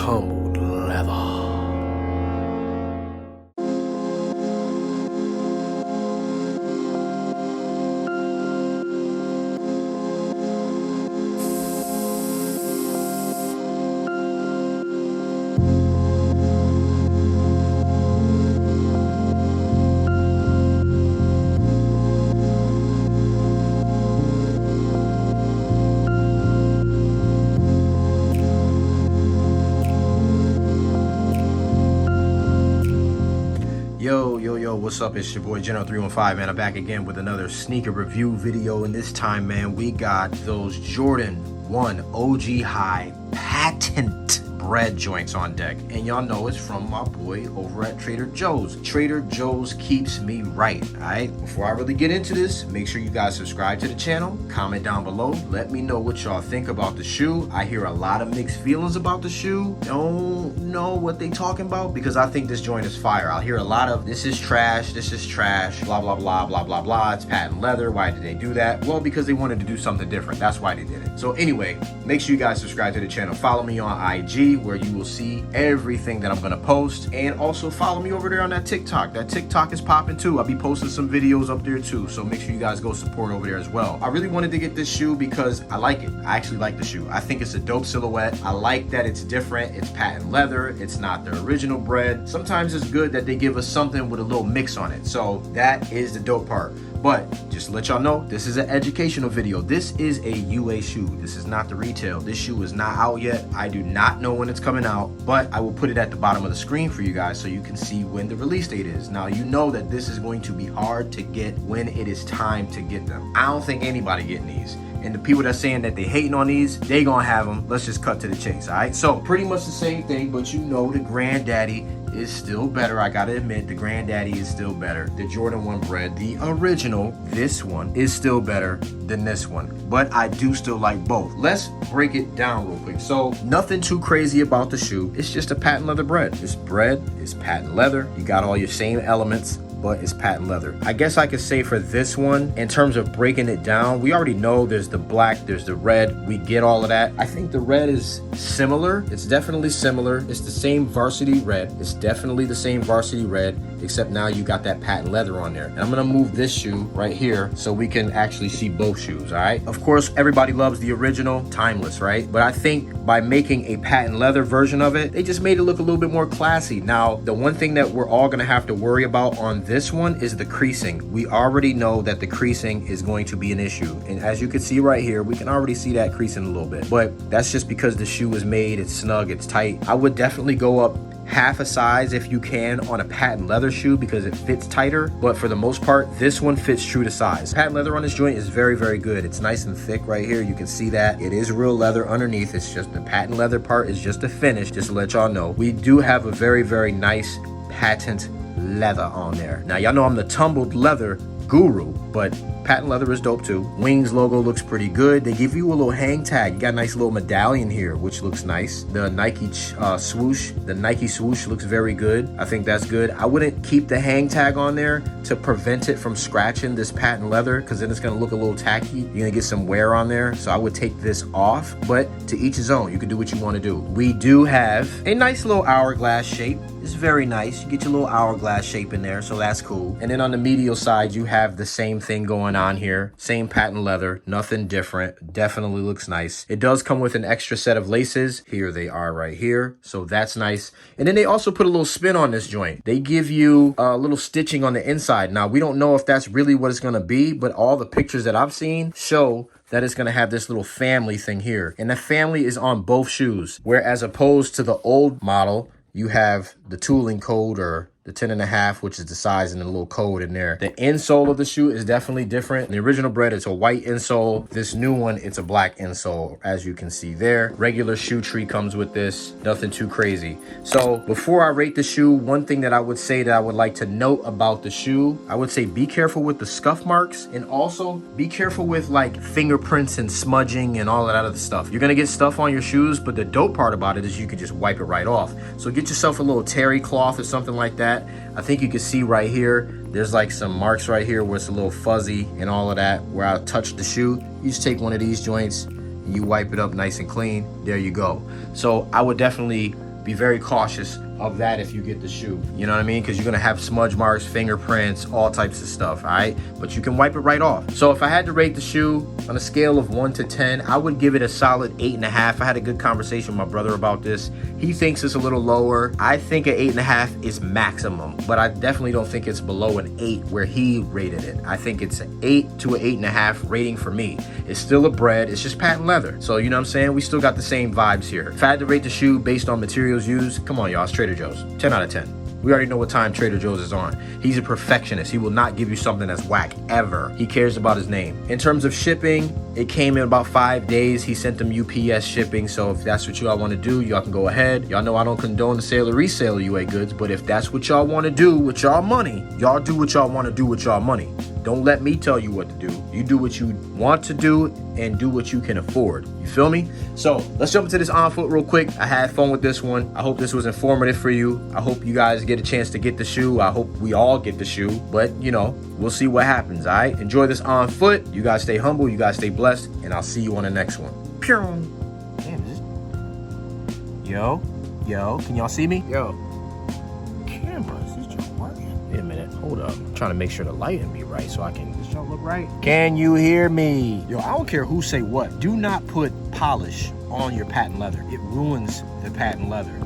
Untitled Leather. Yo, what's up? It's your boy General315, man. I'm back again with another sneaker review video, and this time, man, we got those Jordan 1 OG High patent Bred joints on deck, and y'all know it's from my boy over at Trader Joe's. Trader Joe's keeps me right. All right, before I really get into this, make sure you guys subscribe to the channel, comment down below, let me know what y'all think about the shoe. I hear a lot of mixed feelings about the shoe. Don't know what they talking about, because I think this joint is fire. I'll hear a lot of this is trash, blah blah blah blah blah blah, it's patent leather. Why did they do that? Well, because they wanted to do something different. That's why they did it. So anyway, make sure you guys subscribe to the channel, follow me on IG, where you will see everything that I'm gonna post, and also follow me over there on that TikTok. That TikTok is popping too. I'll be posting some videos up there too, so make sure you guys go support over there as well. I really wanted to get this shoe because I like it. I actually like the shoe. I think it's a dope silhouette. I like that it's different. It's patent leather. It's not the original Bred. Sometimes it's good that they give us something with a little mix on it. So that is the dope part. But just to let y'all know, this is an educational video. This is a UA shoe. This is not the retail. This shoe is not out yet. I do not know when it's coming out, but I will put it at the bottom of the screen for you guys so you can see when the release date is. Now, you know that this is going to be hard to get when it is time to get them. I don't think anybody getting these. And the people that's saying that they hating on these, they gonna have them. Let's just cut to the chase, all right? So pretty much the same thing, but you know the granddaddy is still better. I gotta admit, the granddaddy is still better. The Jordan 1 Bred, the original, this one is still better than this one. But I do still like both. Let's break it down real quick. So nothing too crazy about the shoe. It's just a patent leather Bred. It's Bred, it's patent leather. You got all your same elements, but it's patent leather. I guess I could say for this one, in terms of breaking it down, we already know there's the black, there's the red, we get all of that. I think the red is similar. It's definitely similar. It's the same varsity red. It's definitely the same varsity red, except now you got that patent leather on there. And I'm gonna move this shoe right here so we can actually see both shoes, all right? Of course, everybody loves the original, timeless, right? But I think by making a patent leather version of it, they just made it look a little bit more classy. Now, the one thing that we're all gonna have to worry about on this one is the creasing. We already know that the creasing is going to be an issue. And as you can see right here, we can already see that creasing a little bit. But that's just because the shoe is made, it's snug, it's tight. I would definitely go up half a size if you can on a patent leather shoe because it fits tighter, but for the most part this one fits true to size. Patent leather on this joint is very, very good. It's nice and thick right here. You can see that it is real leather underneath. It's just the patent leather part is just a finish, just to let y'all know. We do have a very, very nice patent leather on there. Now y'all know I'm the tumbled leather guru, but patent leather is dope too. Wings logo looks pretty good. They give you a little hang tag. You got a nice little medallion here, which looks nice. The Nike swoosh, the Nike swoosh looks very good. I think that's good. I wouldn't keep the hang tag on there to prevent it from scratching this patent leather, because then it's gonna look a little tacky. You're gonna get some wear on there. So I would take this off, but to each his own. You can do what you want to do. We do have a nice little hourglass shape. It's very nice. You get your little hourglass shape in there, so that's cool. And then on the medial side, you have the same thing going on here. Same patent leather, nothing different. Definitely looks nice. It does come with an extra set of laces. Here they are right here. So that's nice. And then they also put a little spin on this joint. They give you a little stitching on the inside. Now, we don't know if that's really what it's gonna be, but all the pictures that I've seen show that it's gonna have this little family thing here. And the family is on both shoes. Whereas opposed to the old model, you have the tooling code, or the 10.5, which is the size, and the little code in there. The insole of the shoe is definitely different. The original Bred, it's a white insole. This new one, it's a black insole, as you can see there. Regular shoe tree comes with this, nothing too crazy. So before I rate the shoe, one thing that I would say that I would like to note about the shoe, I would say be careful with the scuff marks, and also be careful with like fingerprints and smudging and all of that other stuff. You're gonna get stuff on your shoes, but the dope part about it is you can just wipe it right off. So get yourself a little terry cloth or something like that. I think you can see right here, there's like some marks right here where it's a little fuzzy and all of that, where I touched the shoe. You just take one of these joints, you wipe it up nice and clean, there you go. So I would definitely be very cautious of that if you get the shoe. You know what I mean? Because you're gonna have smudge marks, fingerprints, all types of stuff, all right? But you can wipe it right off. So if I had to rate the shoe on a scale of 1 to 10, I would give it a solid 8.5. I had a good conversation with my brother about this. He thinks it's a little lower. I think an 8.5 is maximum, but I definitely don't think it's below an 8 where he rated it. I think it's an 8 to an 8.5 rating for me. It's still a Bred, it's just patent leather. So you know what I'm saying? We still got the same vibes here. If I had to rate the shoe based on materials used, come on y'all, it's Trader Joe's. 10 out of 10. We already know what time Trader Joe's is on. He's a perfectionist. He will not give you something that's whack ever. He cares about his name. In terms of shipping, it came in about 5 days. He sent them UPS shipping. So if that's what y'all want to do, y'all can go ahead. Y'all know I don't condone the sale or resale of UA goods, but if that's what y'all want to do with y'all money, y'all do what y'all want to do with y'all money. Don't let me tell you what to do. You do what you want to do and do what you can afford. You feel me? So let's jump into this on foot real quick. I had fun with this one. I hope this was informative for you. I hope you guys get a chance to get the shoe. I hope we all get the shoe, but you know, we'll see what happens. All right, enjoy this on foot. You guys stay humble, you guys stay blessed, and I'll see you on the next one. Damn, yo, can y'all see me? Yo, camera, is this joint working? Wait a minute, hold up. I'm trying to make sure the lighting be right so I can, this joint look right? Can you hear me? Yo, I don't care who say what. Do not put polish on your patent leather. It ruins the patent leather.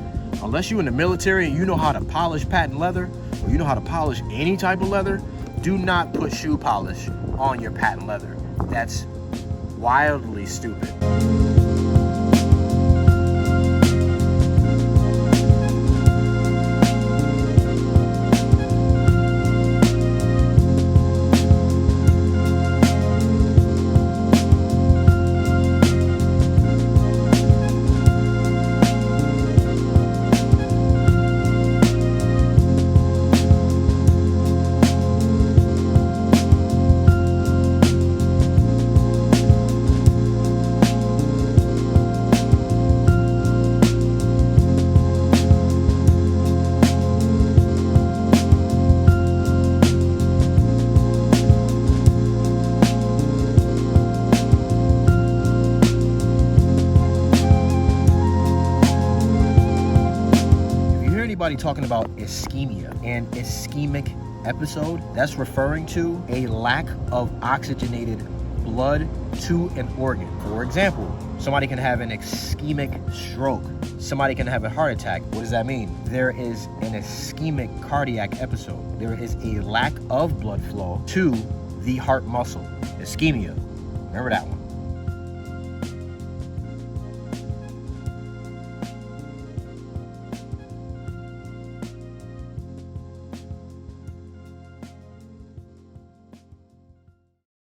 Unless you're in the military and you know how to polish patent leather, or you know how to polish any type of leather, do not put shoe polish on your patent leather. That's wildly stupid. Anybody talking about ischemia and ischemic episode, that's referring to a lack of oxygenated blood to an organ. For example, somebody can have an ischemic stroke. Somebody can have a heart attack. What does that mean? There is an ischemic cardiac episode. There is a lack of blood flow to the heart muscle. Ischemia. Remember that one.